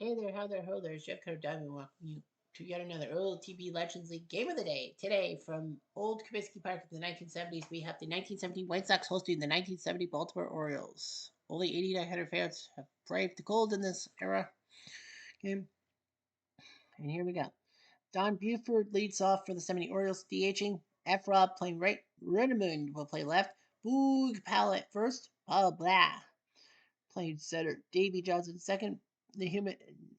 Hey there, how there, ho there, it's Jeff Cutter Diamond welcoming you to yet another OTB Legends League Game of the Day. Today, from Old Comiskey Park in the 1970s, we have the 1970 White Sox hosting the 1970 Baltimore Orioles. Only 8,900 fans have braved the cold in this era game. And here we go. Don Buford leads off for the 70 Orioles, DHing. F. Rob playing right. Rennemund will play left. Boog Powell at first. Blah, blah. Playing center. Davy Johnson second. The human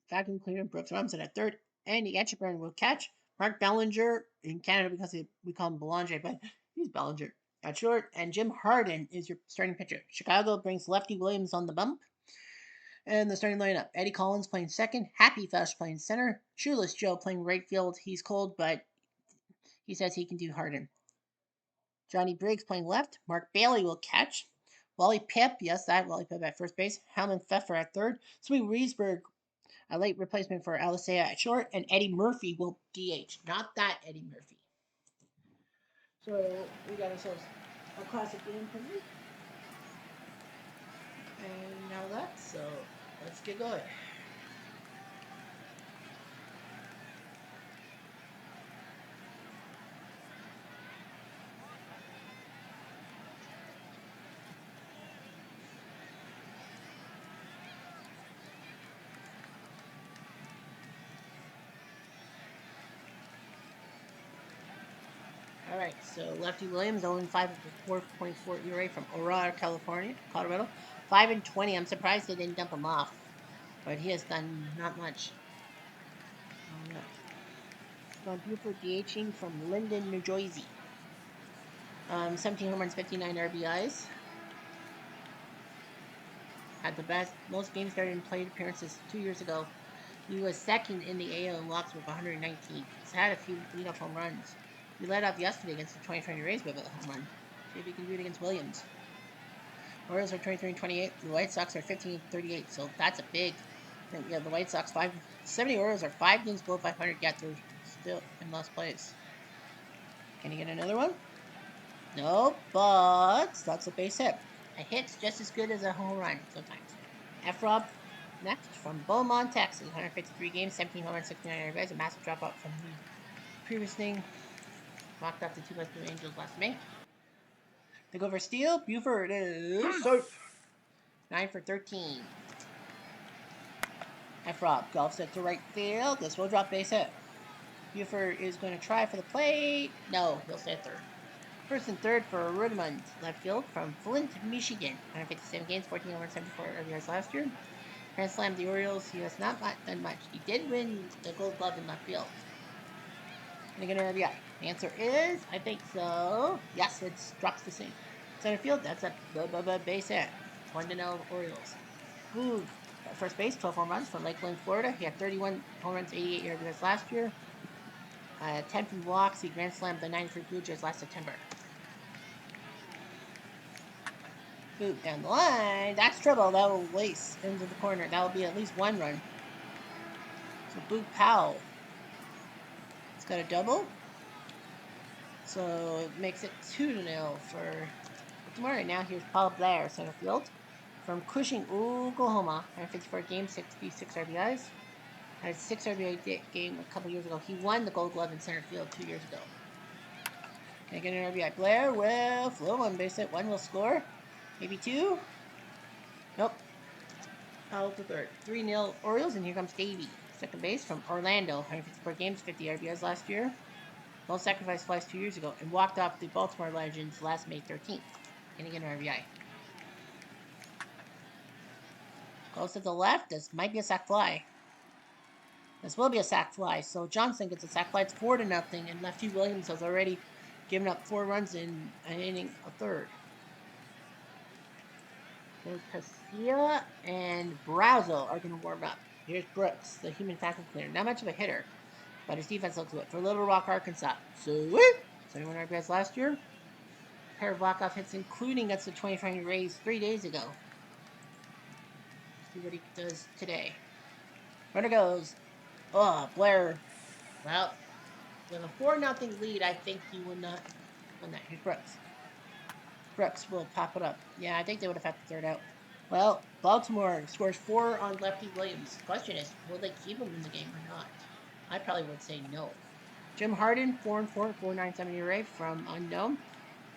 vacuum cleaner. Brooks Robinson at third. Andy Etcheburn will catch. Mark Bellinger in Canada because we call him Belanger, but he's Bellinger at short. And Jim Harden is your starting pitcher. Chicago brings Lefty Williams on the bump. And the starting lineup: Eddie Collins playing second. Happy Fesh playing center. Shoeless Joe playing right field. He's cold, but he says he can do Harden. Johnny Briggs playing left. Mark Bailey will catch. Wally Pip, yes, that Wally Pip at first base. Hellman Pfeffer at third. Sweet Reesberg, a late replacement for Alisea at short. And Eddie Murphy will DH. Not that Eddie Murphy. So we got ourselves a classic game for me. And now that, so let's get going. All right, so Lefty Williams 0-5 with a 4.4 ERA from Aurora, California, Colorado. 5-20. I'm surprised they didn't dump him off, but he has done not much. Don Buford DHing from Linden, New Jersey. 17 home runs, 59 RBIs. Had the most games started in plate appearances 2 years ago. He was second in the AL in walks with 119. He's had a few leadoff home runs. He led off yesterday against the 2020 Rays with a home run. See if he can do it against Williams. Orioles are 23-28. The White Sox are 15-38. So that's a big. Yeah, the White Sox 70 Orioles are 5 games below 500. Yet they're still in last place. Can he get another one? No, but that's a base hit. A hit's just as good as a home run sometimes. F. Rob next from Beaumont, Texas. 153 games, 17 home runs, 69 RBIs. A massive dropout from the previous thing. Knocked off the 2 Blue Angels last May. They go for steal. Buford is 9 for 13. F. Rob golfs it to right field. This will drop base hit. Buford is going to try for the plate. No, he'll stay at third. First and third for Rudmund, left field from Flint, Michigan. 157 games, 14 over 74 RBIs last year. Grand Slam the Orioles. He has not done much. He did win the Gold Glove in left field. Can I get an RBI? The answer is, I think so. Yes, it's drops the same. Center field, that's a base hit. 1-0 Orioles. Ooh, first base, 12 home runs from Lakeland, Florida. He had 31 home runs, 88 RBIs last year. 10 from walks. He grand slammed the 93 Blue Jays last September. Boot down the line. That's trouble. That will lace into the corner. That will be at least one run. So Boot Powell. It's got a double. So it makes it 2-0 for tomorrow. Now here's Paul Blair, center field. From Cushing, Oklahoma. 154 games, 66 RBIs. Had a 6 RBI game a couple years ago. He won the Gold Glove in center field 2 years ago. Can I get an RBI? Blair will flow one base hit. One will score. Maybe two. Nope. Out to third. 3-0 Orioles, and here comes Davey. Second base from Orlando. 154 games, 50 RBIs last year. Well, sacrificed flies 2 years ago and walked off the Baltimore Legends last May 13th. Can he get an RBI? Goes to the left. This might be a sac fly. This will be a sac fly. So Johnson gets a sac fly. It's 4-0, and Lefty Williams has already given up 4 runs in an inning, a third. So Casilla and Brazo are going to warm up. Here's Brooks, the human vacuum cleaner. Not much of a hitter, but his defense looks good. For Little Rock, Arkansas. Sweet! 71 RBIs last year. A pair of walk-off hits, including against the 2020 Rays 3 days ago. See what he does today. Runner goes. Oh, Blair. Well, with a 4-0 lead, I think he would not win that. Here's Brooks. Brooks will pop it up. Yeah, I think they would have had the third out. Well, Baltimore scores 4 on Lefty Williams. The question is, will they keep him in the game or not? I probably would say no. Jim Harden, 4-4, 4.97 ERA from unknown.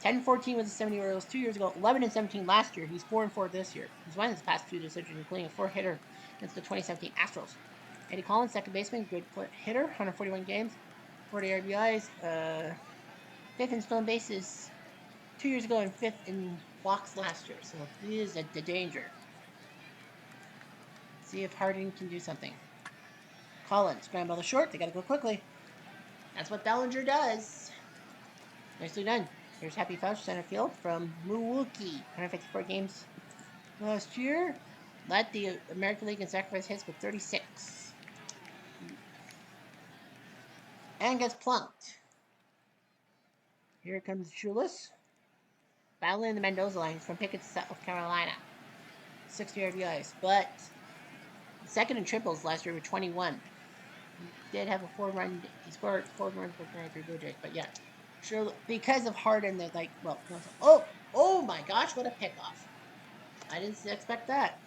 10-14 with the 70 Orioles 2 years ago. 11-17 last year. He's 4-4 this year. He's won his past 2 decisions, including a 4-hitter against the 2017 Astros. Eddie Collins, second baseman, good hitter, 141 games, 40 RBIs, fifth in stolen bases 2 years ago, and fifth in walks last year. So he is the danger. See if Harden can do something. Collins, scramble to short. They got to go quickly. That's what Bellinger does. Nicely done. Here's Happy Fauch, center field from Milwaukee. 154 games last year. Led the American League in sacrifice hits with 36. And gets plunked. Here comes Chulis. Battling the Mendoza line from Pickett, South Carolina. 60 RBIs. But second in triples last year with 21. He did have a 4-run. He scored 4 runs for 3 Blue Jays. But yeah. Sure, because of Harden, they're like, well, oh my gosh, what a pickoff. I didn't expect that.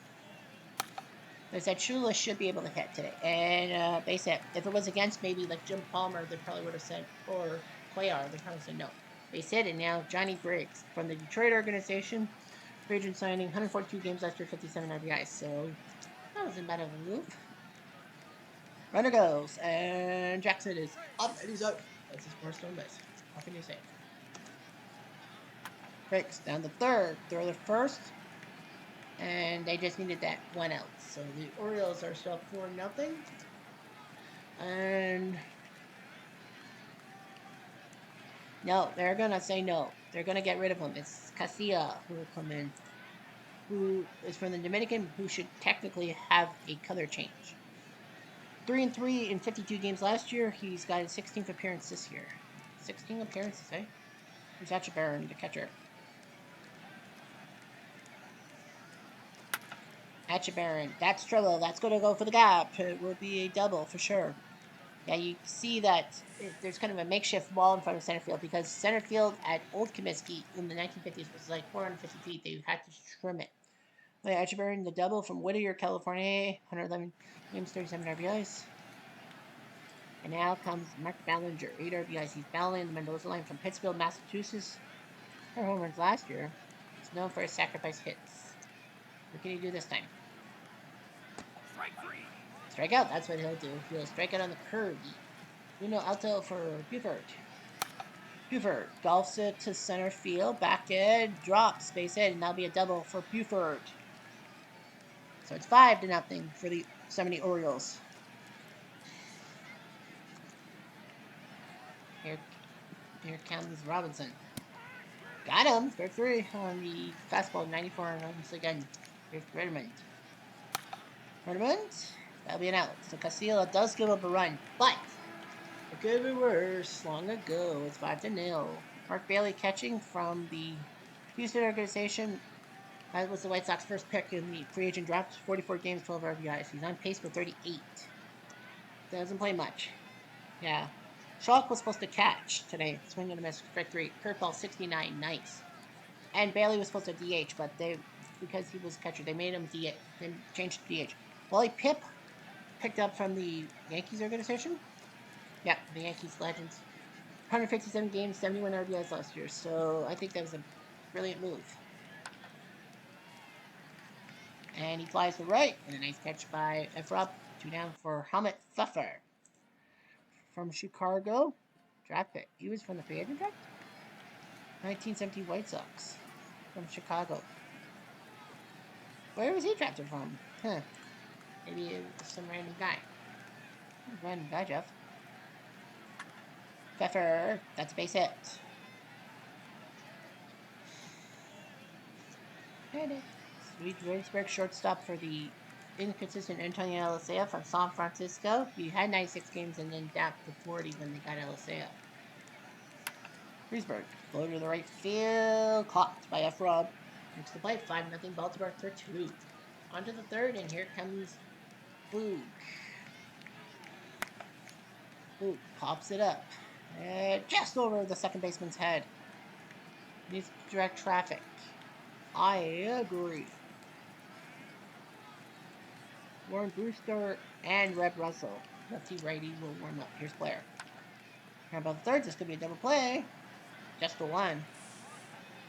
They said Shula should be able to hit today. And they said if it was against maybe like Jim Palmer, they probably would have said, or Cuellar, they probably said no. They said it now. Johnny Briggs from the Detroit organization, free agent signing, 142 games last year, 57 RBIs. So that wasn't bad of a move. Runner goes, and Jackson is up, and he's out. That's his first home base. How can you say? Briggs down the third. Throw the first. And they just needed that 1 out. So the Orioles are still 4-0. And no, they're going to say no. They're going to get rid of him. It's Casilla who will come in, who is from the Dominican, who should technically have a color change. 3-3 in 52 games last year. He's got his 16th appearance this year. 16 appearances, eh? Here's Atchabaron, the catcher. Atchabaron, that's trouble. That's going to go for the gap. It will be a double for sure. Yeah, you see that there's kind of a makeshift wall in front of center field because center field at Old Comiskey in the 1950s was like 450 feet. They had to trim it. Atchabaron, the double from Whittier, California, 111 games, 37 RBIs. And now comes Mark Ballinger, 8 RBIs. He's battling the Mendoza line from Pittsfield, Massachusetts. 4 home runs last year. He's known for his sacrifice hits. What can he do this time? Strike out, that's what he'll do. He'll strike out on the curve. Uno alto for Buford. Buford golfs it to center field. Back end, drops, base hit, and that'll be a double for Buford. So it's 5-0 for the 70 Orioles. Here comes Robinson. Got him. Strike 3 on the fastball, 94 and once again. Here's Redmond. That'll be an out. So Casilla does give up a run, but it could be worse. Long ago, it's 5-0. Mark Bailey catching from the Houston organization. That was the White Sox first pick in the free agent draft. 44 games, 12 RBIs. He's on pace for 38. Doesn't play much. Yeah. Schalk was supposed to catch today. Swing and a miss. Strike 3. Curveball 69. Nice. And Bailey was supposed to DH, but because he was catcher, they made him DH. They changed to DH. Wally Pipp picked up from the Yankees organization. Yeah, the Yankees legends. 157 games, 71 RBIs last year. So I think that was a brilliant move. And he flies to right. And a nice catch by Efrop. 2 down for Helmut Pfeffer. From Chicago. Draft pick. He was from the free agent draft? 1970 White Sox. From Chicago. Where was he drafted from? Huh. Maybe it was some random guy. Random guy, Jeff. Pfeffer. That's a base hit. Sweet Williamsburg shortstop for the inconsistent Antonio Alicea from San Francisco. He had 96 games and then dapped to 40 when they got Alicea. Friesberg, blow to the right field, caught by F. Rob. Makes the play, 5-0 Baltimore for 2. On to the third, and here comes Boog. Boog pops it up. Just over the second baseman's head. Needs to direct traffic. I agree. Warren Brewster and Red Russell. Lefty righty will warm up. Here's Blair. How about the third? This could be a double play. Just the one.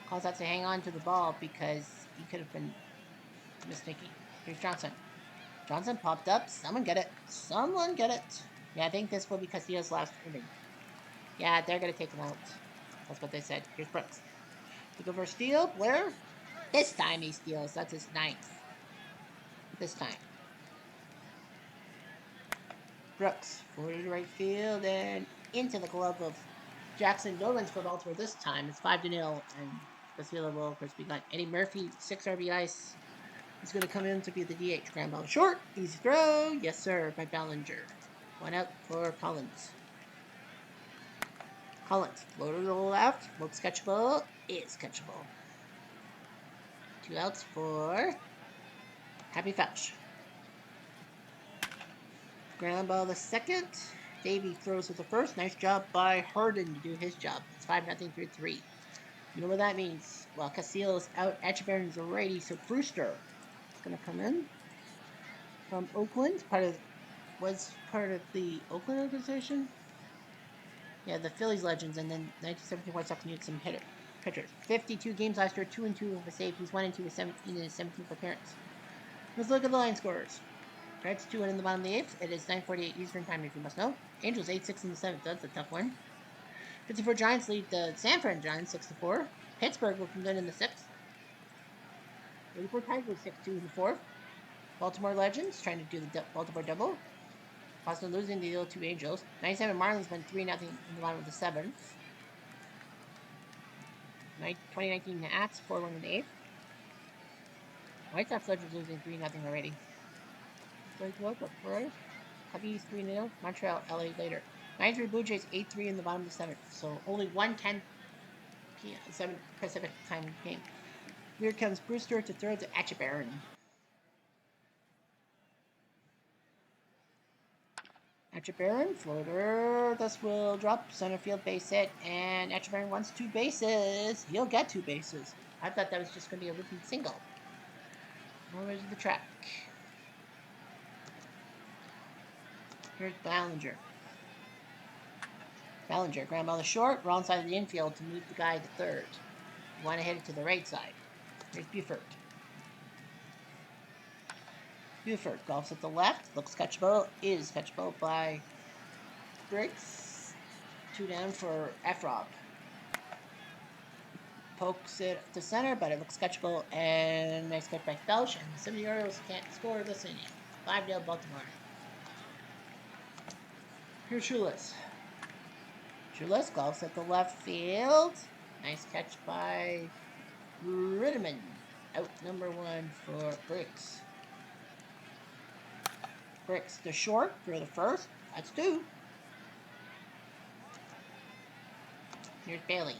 Calls out to hang on to the ball because he could have been mistaken. Here's Johnson. Johnson popped up. Someone get it. Someone get it. Yeah, I think this will be Castillo's last inning. Yeah, they're going to take him out. That's what they said. Here's Brooks. We go for a steal. Blair. This time he steals. That's his ninth. This time. Brooks. Forward to right field and into the glove of Jackson. No runs for Baltimore this time. It's 5-0. And Castillo will, of course, be gone. Eddie Murphy, 6 RBIs. He's going to come in to be the DH. Ground ball short. Easy throw. Yes, sir, by Ballinger. One out for Collins. Collins. Floater to the left. Looks catchable. Is catchable. 2 outs for Happy Fouch. Ground ball the second. Davey throws with the first. Nice job by Harden to do his job. It's 5-0 through 3. You know what that means? Well, Castillo's out. Etchebarren's already. So Brewster is going to come in from Oakland. Was part of the Oakland organization. Yeah, the Phillies legends, and then 1917 White Sox needed some pitchers. 52 games last year, 2-2 with a save. He's 1-2 with 17 in his 17th appearance. Let's look at the line scorers. Reds 2-1 in the bottom of the 8th. It is 9:48 Eastern time, if you must know. Angels 8-6 in the 7th. That's a tough one. 54 Giants lead the San Fran Giants 6-4. Pittsburgh will come in the 6th. 84 Tigers 6-2 in the 4th. Baltimore Legends trying to do the Baltimore double. Boston losing the 0-2 Angels. 97 Marlins went 3-0 in the bottom of the 7th. 2019 Nats 4-1 in the 8th. White Sox Legends losing 3-0 already. Blake Loco first. Cubbies 3-0. Montreal, LA later. 93 Blue Jays 8-3 in the bottom of the 7th. So only 1:10 p.m. 7 Pacific time game. Here comes Brewster to throw to Etchebarren. Etchebarren, floater. This will drop center field base hit, and Etchebarren wants 2 bases. He'll get 2 bases. I thought that was just going to be a repeat single. Over to the track. Here's Ballinger. Ballinger, ground ball to short, wrong side of the infield to move the guy to third. You want to hit it to the right side. Here's Buford. Buford golfs at the left, looks catchable, is catchable by Briggs. 2 down for Efrob. Pokes it to center, but it looks catchable, and nice catch by Felch, and some of the Orioles can't score this inning. 5-0 Baltimore. Here's Schulis. Schulis golfs at the left field. Nice catch by Ritterman. Out number 1 for Briggs. Briggs to short for the first. That's 2. Here's Bailey.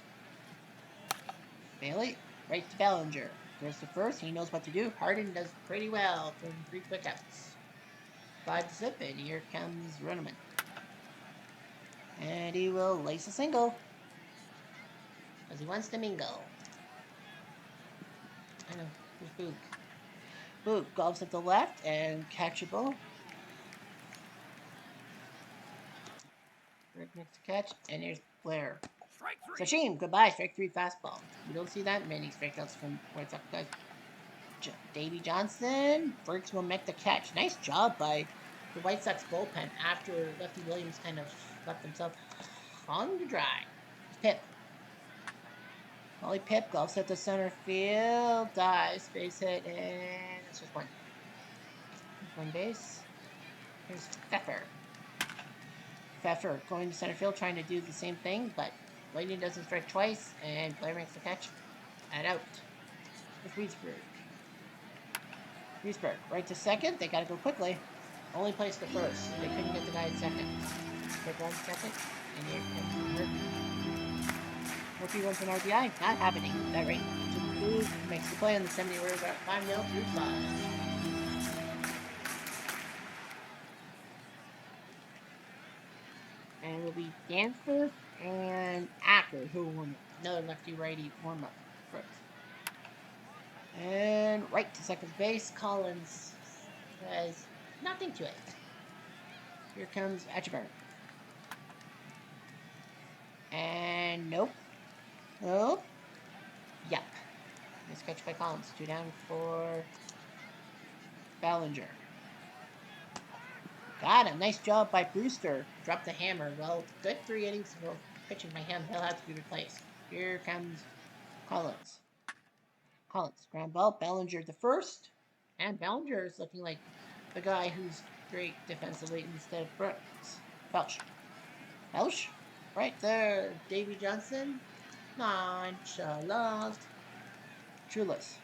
Bailey, right to Ballinger. There's the first. He knows what to do. Harden does pretty well from 3 quick outs. 5-0, and here comes Ritterman. And he will lace a single. Because he wants to mingle. I know. Here's Boog. Boog golfs at the left and catchable. Rick makes the catch. And here's Blair. Sashim, goodbye. Strike 3 fastball. You don't see that many strikeouts from White Sox guys. Davey Johnson. Burks will make the catch. Nice job by the White Sox bullpen after Lefty Williams kind of left himself hung to dry. Pip. Molly Pip golfs at the center field. Dives. Base hit. And it's just 1. 1 base. Here's Pfeffer. Pfeffer going to center field trying to do the same thing, but Lightning doesn't strike twice, and Blair makes the catch. And out. With Riesberg. Riesberg, right to second. They gotta go quickly. Only place the first. They couldn't get the guy at second. Take 1 second. And here comes Murphy. Murphy wants an RBI. Not happening. That rate. To the move. Makes the play on the 70 orders at 5-0 through 5. And it will be Danforth and Acker who will warm up. Another lefty-righty warm-up first. And right to second base, Collins says, Nothing to it. Here comes Etcheburn. And nope. Nope. Yep. Nice catch by Collins. 2 down for Ballinger. Got him. Nice job by Brewster. Dropped the hammer. Well, good 3 innings of pitching by him. He'll have to be replaced. Here comes Collins. Collins. Ground ball. Ballinger the first. And Ballinger is looking like the guy who's great defensively instead of Brooks. Belch. Belch? Right there. Davy Johnson. Nonchalant. Trueless.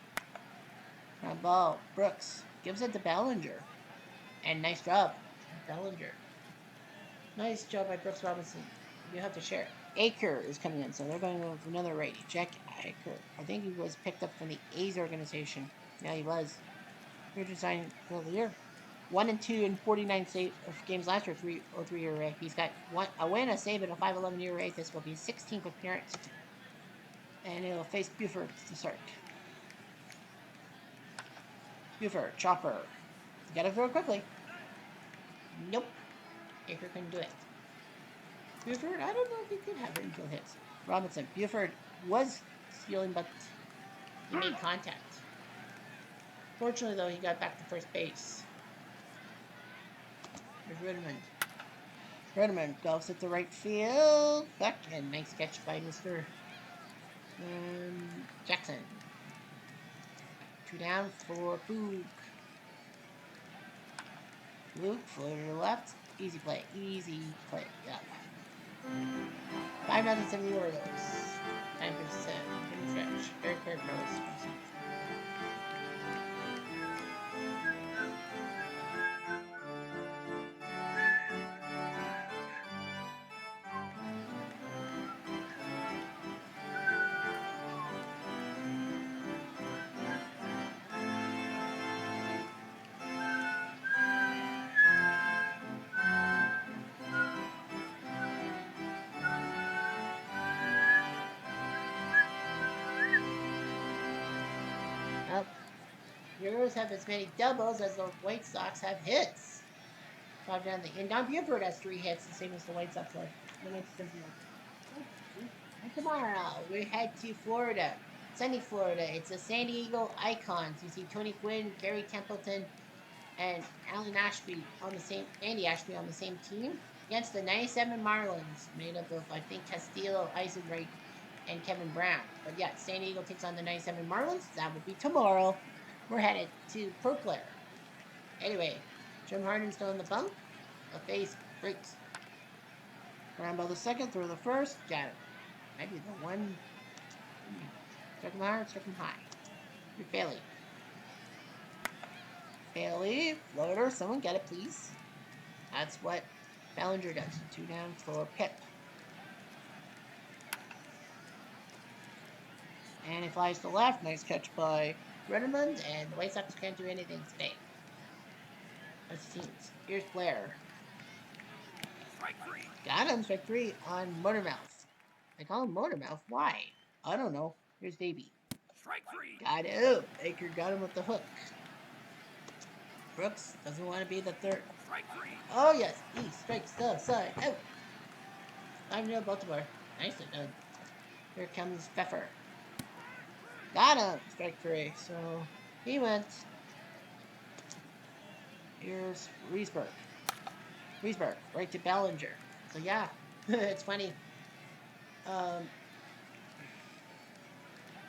Ground ball. Brooks. Gives it to Ballinger. And nice job. Bellinger. Nice job by Brooks Robinson. You have to share. Aker is coming in, so they're going to go with another righty. Jack Aker. I think he was picked up from the A's organization. Yeah, he was. We're designing for the year. 1-2 in 49 games last year, 3.03 ERA. He's got a win, a save, and a 5.11 ERA. This will be his 16th appearance. And he'll face Buford to start. Buford, chopper. You gotta throw quickly. Nope. Aker couldn't do it. Buford, I don't know if he could have infield hits. Robinson, Buford was stealing, but he made contact. Fortunately, though, he got back to first base. There's Ritterman. Ritterman golfs at the right field. Back, and nice catch by Mr. Jackson. 2 down for Boog. Luke, floater left. Easy play. Easy play. Yep. 5-0 to the Orioles. 9%. Good stretch. Very clear pros. The Orioles have as many doubles as the White Sox have hits. 5 down and Don Buford has 3 hits, the same as the White Sox have. And tomorrow, we head to Florida. Sunny Florida. It's the San Diego Icons. You see Tony Gwynn, Gary Templeton, and Andy Ashby on the same team against the 97 Marlins, made up of, I think, Castillo, Eisenreich, and Kevin Brown. But yeah, San Diego takes on the 97 Marlins. That will be tomorrow. We're headed to Pro Player. Anyway, Jim Harden's still in the bump. The face breaks. Ground ball the second, throw the first. Got it. Maybe the one. Struck him hard, struck him high. You're Bailey. Bailey, floater. Someone get it, please. That's what Ballinger does. 2 down for Pip. And he flies to left. Nice catch by Redmond, and the White Sox can't do anything today. That's the teams. Here's Blair. Strike 3. Got him. Strike 3 on Motormouth. They call him Motormouth. Why? I don't know. Here's Davey. Strike 3. Got him. Baker got him with the hook. Brooks doesn't want to be the third. Strike 3. Oh, yes. He strikes the side. Out. 5-0 Baltimore. Nicely done. Here comes Pfeffer. Got him. Strike 3. So he went. Here's Riesberg. Riesberg. Right to Ballinger. So yeah. It's funny.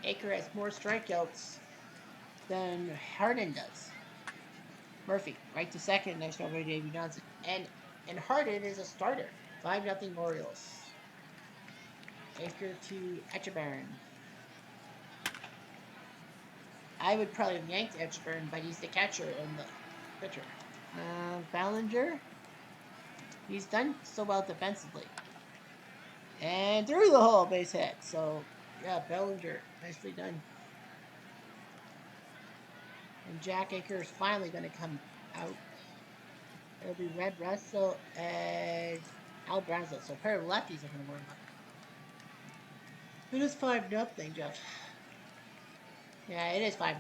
Aker has more strikeouts than Harden does. Murphy, right to second. Nice job by Davey Johnson. And Harden is a starter. 5-0 Orioles. Aker to Etcheburn. I would probably have yanked Etcheburn, but he's the catcher and the pitcher. Ballinger. He's done so well defensively. And through the hole, base hit. So, yeah, Ballinger, nicely done. And Jack Aker is finally going to come out. It'll be Red Russell and Al Brazel. So a pair of lefties are going to warm up. It is 5-0, Jeff. Yeah, it is 5-0.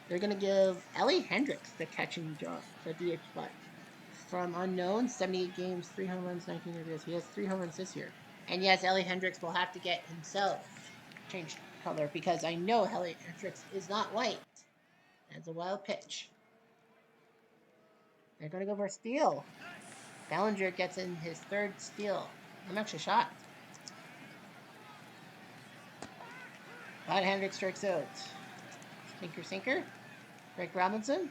They're going to give Ellie Hendricks the catching job, the DH spot. From unknown, 78 games, 3 home runs, 19 RBIs. He has 3 home runs this year. And yes, Ellie Hendricks will have to get himself changed color because I know Ellie Hendricks is not white. That's a wild pitch. They're going to go for a steal. Ballinger gets in his third steal. I'm actually shocked. But Hendricks strikes out. Sinker. Greg Robinson.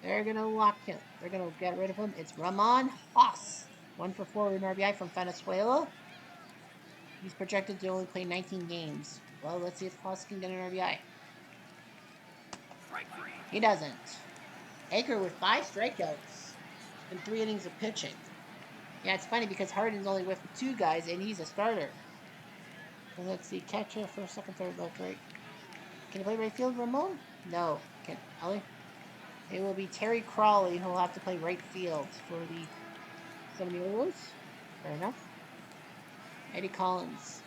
They're going to lock him. They're going to get rid of him. It's Ramon Haas. 1 for 4 in RBI from Venezuela. He's projected to only play 19 games. Well, let's see if Haas can get an RBI. He doesn't. Aker with 5 strikeouts and 3 innings of pitching. Yeah, it's funny because Harden's only with 2 guys and he's a starter. So let's see. Catcher, first, second, third, left, right. Can he play right field, Ramon? No. Can Ellie? It will be Terry Crawley who will have to play right field for the 70 Orioles. Fair enough. Eddie Collins.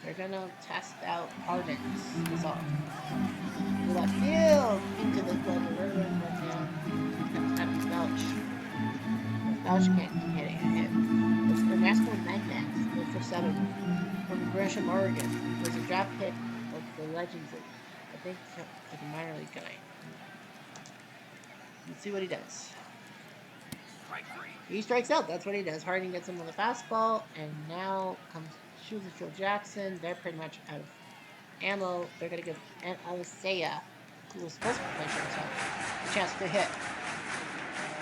They're going to test out Harden's result. To left field. Into the glove. Right now. Comes Happy Belch. Belch can't get a hit. It's the National Magnets. 4 for 7. From Gresham, Oregon. Was a draft pick of the Legends League. I think like a minor league guy. Let's see what he does. He strikes out. That's what he does. Harding gets him with a fastball, and now comes Joe Jackson. They're pretty much out of ammo. They're going to give Alisea, who was supposed to play shortstop, a chance to hit.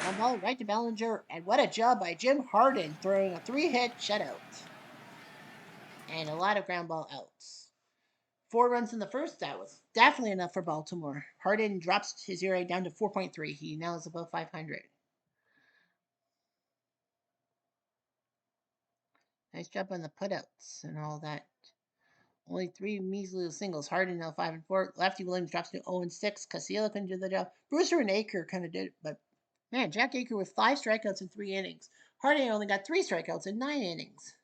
One ball right to Ballinger, and what a job by Jim Harden throwing a 3-hit shutout. And a lot of ground ball outs. 4 runs in the first. That was definitely enough for Baltimore. Harden drops his ERA down to 4.3. He now is above 500. Nice job on the putouts and all that. Only 3 measly singles. Harden now 5 and 4. Lefty Williams drops to 0 and 6. Casilla couldn't do the job. Brewster and Aker kind of did it, but man, Jack Aker with 5 strikeouts in 3 innings. Harden only got 3 strikeouts in 9 innings.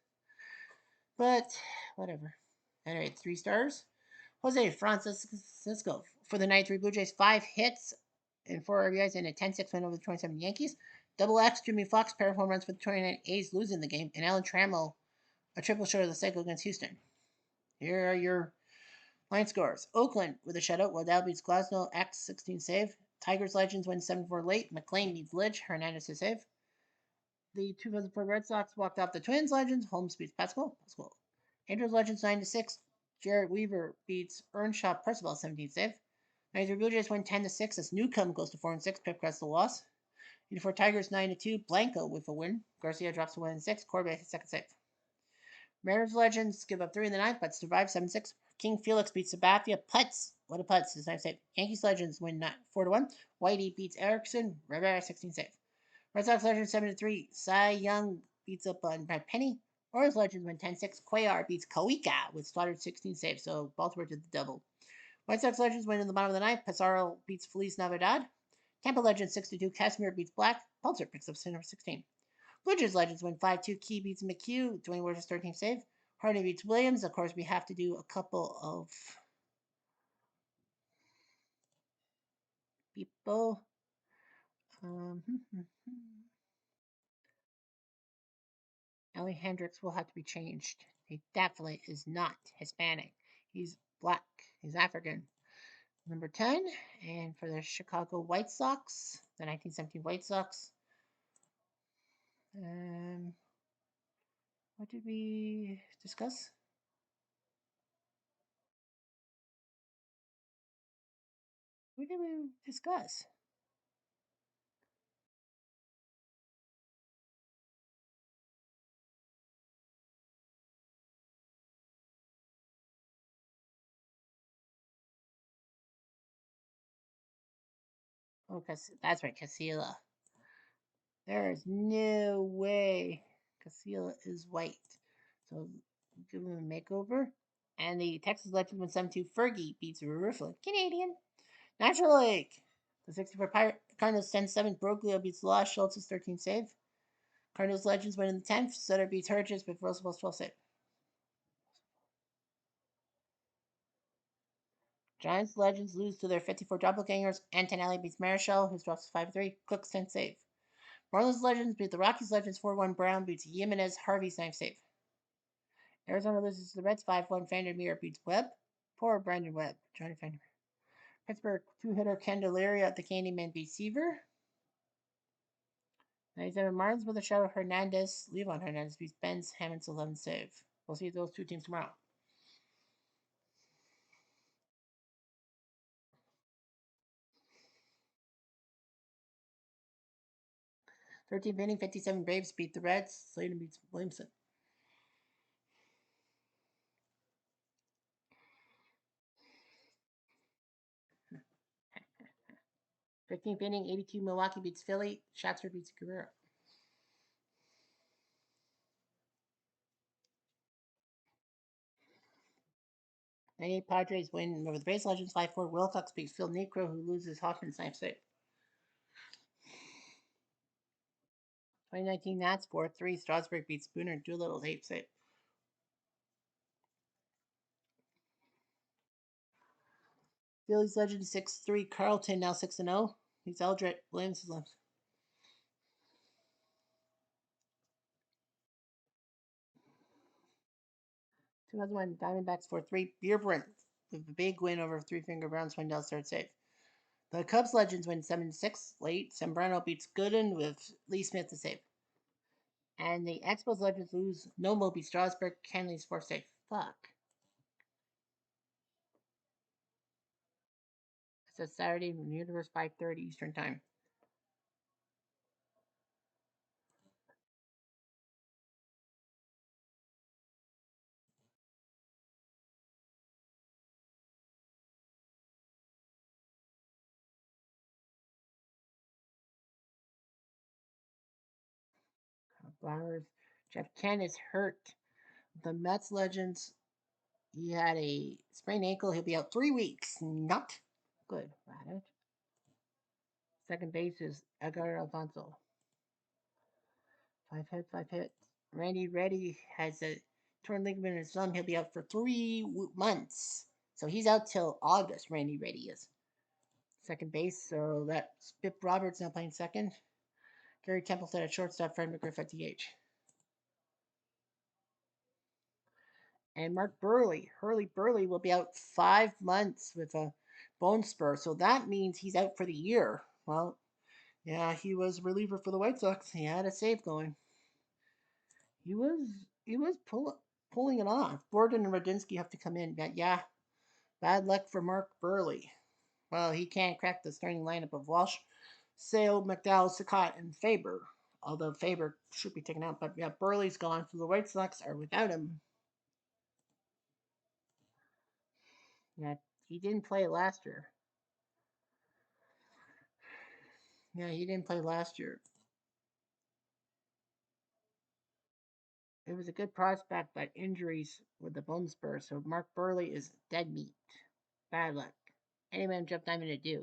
But whatever. All right, 3 stars. Jose Francisco for the 93 Blue Jays, 5 hits and 4 RBIs and a 10-6 win over the 27 Yankees. Double X, Jimmy Fox, pair of home runs for the 29 A's, losing the game, and Alan Trammell, a triple short of the cycle against Houston. Here are your line scores. Oakland with a shutout. Waddell beats Glasnow. X 16 save. Tigers Legends win 7-4 late. McLean beats Lidge. Hernandez to save. The 2004 Red Sox walked off the Twins Legends. Holmes beats Pascal. Angels Legends 9-6. Jarrett Weaver beats Earnshaw. Percival 17 save. 93 Blue Jays win 10-6 as Newcomb goes to 4-6. Pip gets the loss. 84 Tigers 9-2. Blanco with a win. Garcia drops to 1-6. Corbett his second save. Mariners Legends give up 3 in the ninth, but survive 7-6. King Felix beats Sabathia. Putz. What a putz. His ninth save. Yankees Legends win 4-1. Whitey beats Erickson. Rivera 16 save. Red Sox Legends 7-3. Cy Young beats up on Brad Penny. Orioles Legends win 10-6. Cuellar beats Kawika with Stoddard 16 saves. So Baltimore did the double. White Sox Legends win in the bottom of the ninth. Pizarro beats Feliz Navidad. Tampa Legends 6-2. Casimir beats Black. Pulitzer picks up number 16. Blue Jays Legends win 5-2. Key beats McHugh. Dwayne Ward's 13th save. Hardy beats Williams. Of course, we have to do a couple of people. Ellie Hendricks will have to be changed. He definitely is not Hispanic. He's black. He's African. Number 10. And for the Chicago White Sox, the 1917 White Sox. What did we discuss? What did we discuss? Oh, that's right, Casilla. There is no way Casilla is white. So give him a makeover. And the Texas Legends win 7-2. Fergie beats Ruffalo. Canadian. Natural League. The 64 Cardinals 10-7. Broglio beats Law. Schultz's 13 save. Cardinals Legends win in the 10th. Sutter beats Hurgis with Roosevelt 12 save. Giants Legends lose to their 54 doppelgangers. Antonelli beats Marichal, who drops 5-3. Cooks 10 save. Marlins Legends beat the Rockies Legends 4-1. Brown beats Jimenez. Harvey's 9 save. Arizona loses to the Reds 5-1. Vandermeer beats Webb. Poor Brandon Webb. Johnny Vandermeer. Pittsburgh two-hitter Candelaria at the Candyman beats Seaver. 97 Marlins with a shot of Hernandez. Levon Hernandez beats Benz. Hammond's 11 save. We'll see those two teams tomorrow. 13th inning, 57 Braves beat the Reds. Sladen beats Williamson. Fifteenth inning, 82 Milwaukee beats Philly. Shatzer beats Guerrero. 98 Padres win over the Braves Legends 5-4. Wilcox beats Phil Necro, who loses Hoffman's 9th save. 2019 Nats 4-3. Strasburg beats Spooner. Doolittle's 8th save. Phillies Legends 6-3. Carlton now 6-0. He's Eldred. Williams is left. 2001 Diamondbacks 4-3. Beerbrand with a big win over Three Finger Brown. Swindell's 3rd save. The Cubs Legends win 7-6 late. Sembrano beats Gooden with Lee Smith to save. And the Expos Legends lose. No beats Strasburg. Kenley's 4th save. Fuck. It says Saturday, Universe 5:30 Eastern Time. Flowers. Jeff Kent is hurt. The Mets Legends, he had a sprained ankle. He'll be out 3 weeks. Not good. Radish. Second base is Edgar Alfonso. 5 hits. Randy Reddy has a torn ligament in his thumb. He'll be out for 3 months. So he's out till August, Randy Reddy is. Second base, so that's Bip Roberts now playing second. Gary Templeton at shortstop, Fred McGriff at DH. And Mark Hurley Burley, will be out 5 months with a bone spur. So that means he's out for the year. Well, yeah, he was a reliever for the White Sox. He had a save going. He was pulling it off. Gordon and Radinsky have to come in. But yeah, bad luck for Mark Burley. Well, he can't crack the starting lineup of Walsh, Sale, McDowell, Saccott, and Faber. Although Faber should be taken out. But yeah, Burley's gone. So the White Sox are without him. Yeah, he didn't play last year. Yeah, he didn't play last year. It was a good prospect, but injuries with the bone spur. So Mark Burley is dead meat. Bad luck. Anyone jump diamond to do.